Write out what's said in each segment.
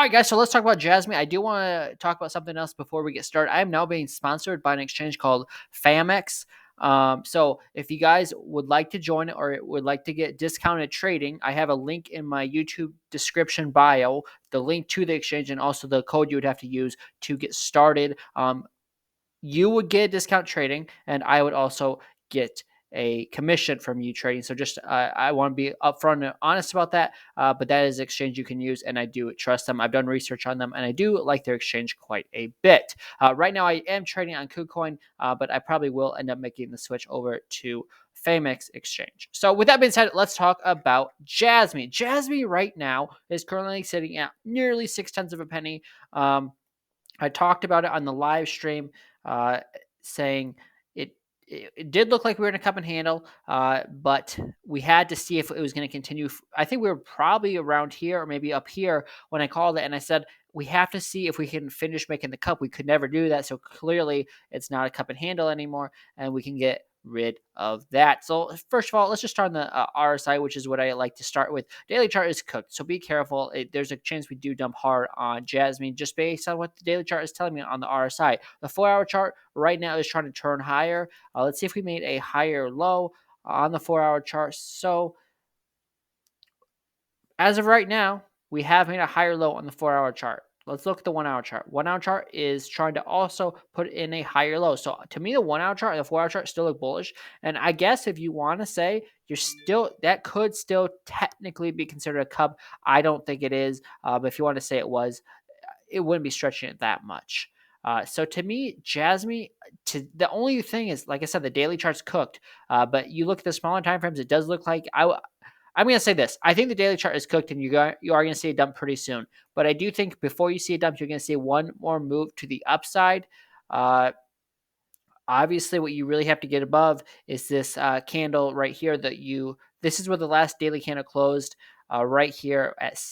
right, guys, so let's talk about Jasmy. I do want to talk about something else before we get started. I am now being sponsored by an exchange called Fameex. So if you guys would like to join it or would like to get discounted trading, I have a link in my YouTube description bio, the link to the exchange, and also the code you would have to use to get started. You would get discount trading, and I would also get a commission from you trading. So just I want to be upfront and honest about that. But that is an exchange you can use, and I do trust them. I've done research on them, and I do like their exchange quite a bit. Right now, I am trading on KuCoin, but I probably will end up making the switch over to Fameex exchange. So with that being said, let's talk about Jasmy. Jasmy right now is currently sitting at nearly 6/10 of a penny. I talked about it on the live stream, uh, saying it did look like we were in a cup and handle, but we had to see if it was going to continue. I think we were probably around here or maybe up here when I called it, and I said we have to see if we can finish making the cup. We could never do that, so clearly it's not a cup and handle anymore, and we can get rid of that. So first of all, let's just start on the RSI, which is what I like to start with. Daily chart is cooked, so be careful. There's a chance we do dump hard on Jasmy just based on what the daily chart is telling me on the RSI. The 4-hour chart right now is trying to turn higher. Let's see if we made a higher low on the 4-hour chart. So as of right now, we have made a higher low on the 4-hour chart. Let's look at the 1-hour chart. 1-hour chart is trying to also put in a higher low. So to me, the 1-hour chart and the 4-hour chart still look bullish. And I guess if you want to say that could still technically be considered a cup. I don't think it is. But if you want to say it was, it wouldn't be stretching it that much. So to me, Jasmy, the only thing is, like I said, the daily chart's cooked. But you look at the smaller time frames, it does look like I'm going to say this. I think the daily chart is cooked, and you are going to see a dump pretty soon. But I do think before you see a dump, you're going to see one more move to the upside. Uh, Obviously, what you really have to get above is this candle right here. This is where the last daily candle closed. Right here at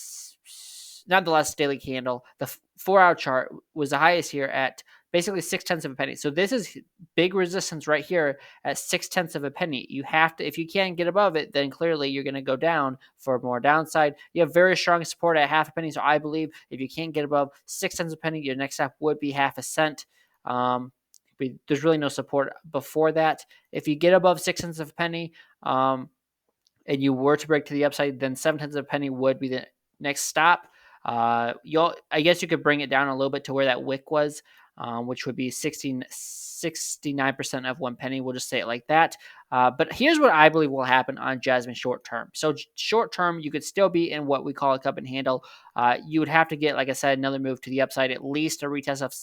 not the last daily candle. The 4-hour chart was the highest here at basically 6/10 of a penny. So this is big resistance right here at 6/10 of a penny. You have to, if you can't get above it, then clearly you're going to go down for more downside. You have very strong support at half a penny. So I believe if you can't get above 6/10 of a penny, your next step would be half a cent. There's really no support before that. If you get above 6/10 of a penny, and you were to break to the upside, then 7/10 of a penny would be the next stop. I guess you could bring it down a little bit to where that wick was, which would be 69% of 1 penny. We'll just say it like that. But here's what I believe will happen on Jasmine short term. So short term, you could still be in what we call a cup and handle. You would have to get, like I said, another move to the upside, at least a retest of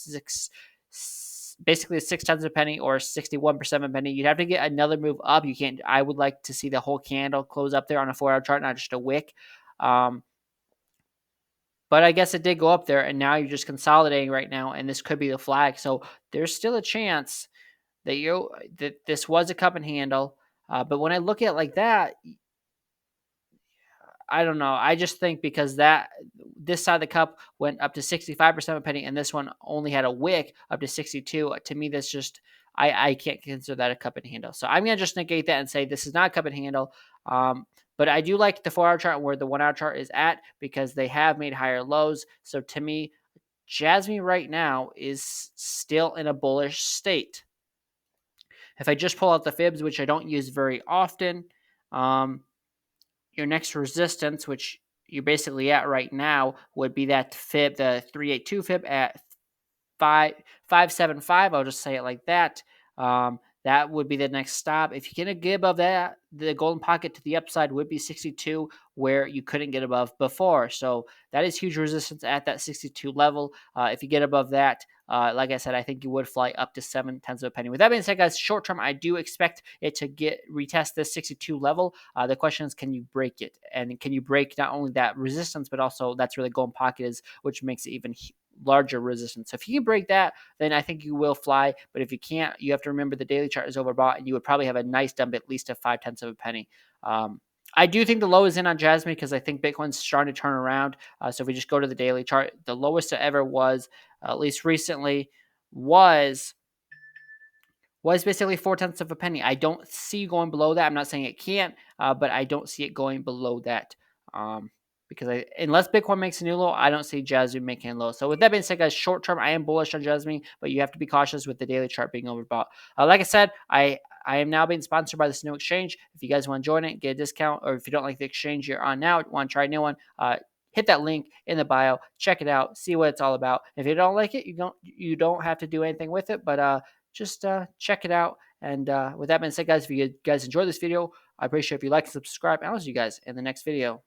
basically 6/10 of a penny or 61% of a penny. You'd have to get another move up. You can't. I would like to see the whole candle close up there on a 4-hour chart, not just a wick. But I guess it did go up there, and now you're just consolidating right now, and this could be the flag. So there's still a chance that this was a cup and handle. But when I look at it like that, I don't know. I just think because this side of the cup went up to 65% of a penny, and this one only had a wick up to 62. To me, that's just I can't consider that a cup and handle. So I'm gonna just negate that and say this is not a cup and handle. But I do like the 4-hour chart and where the 1-hour chart is at because they have made higher lows. So to me, Jasmy right now is still in a bullish state. If I just pull out the fibs, which I don't use very often, your next resistance, which you're basically at right now, would be that fib, the 382 fib at 575. I'll just say it like that. That would be the next stop. If you can get above that, the golden pocket to the upside would be 62, where you couldn't get above before. So that is huge resistance at that 62 level. If you get above that, like I said, I think you would fly up to 7/10 of a penny. With that being said, guys, short term, I do expect it to retest this 62 level. The question is, can you break it? And can you break not only that resistance, but also that's where the golden pocket is, which makes it even larger resistance. So if you can break that, then I think you will fly. But if you can't, you have to remember the daily chart is overbought, and you would probably have a nice dump at least at 5/10 of a penny. I do think the low is in on Jasmy because I think Bitcoin's starting to turn around. So if we just go to the daily chart, the lowest it ever was, at least recently, was basically 4/10 of a penny. I don't see going below that. I'm not saying it can't, but I don't see it going below that. because unless Bitcoin makes a new low, I don't see Jasmy making a low. So with that being said, guys, short term, I am bullish on Jasmy, but you have to be cautious with the daily chart being overbought. Like I said, I am now being sponsored by this new exchange. If you guys want to join it, get a discount, or if you don't like the exchange you're on now, want to try a new one, hit that link in the bio, check it out, see what it's all about. If you don't like it, you don't have to do anything with it, but just check it out. And with that being said, guys, if you guys enjoyed this video, I appreciate if you like and subscribe. And I'll see you guys in the next video.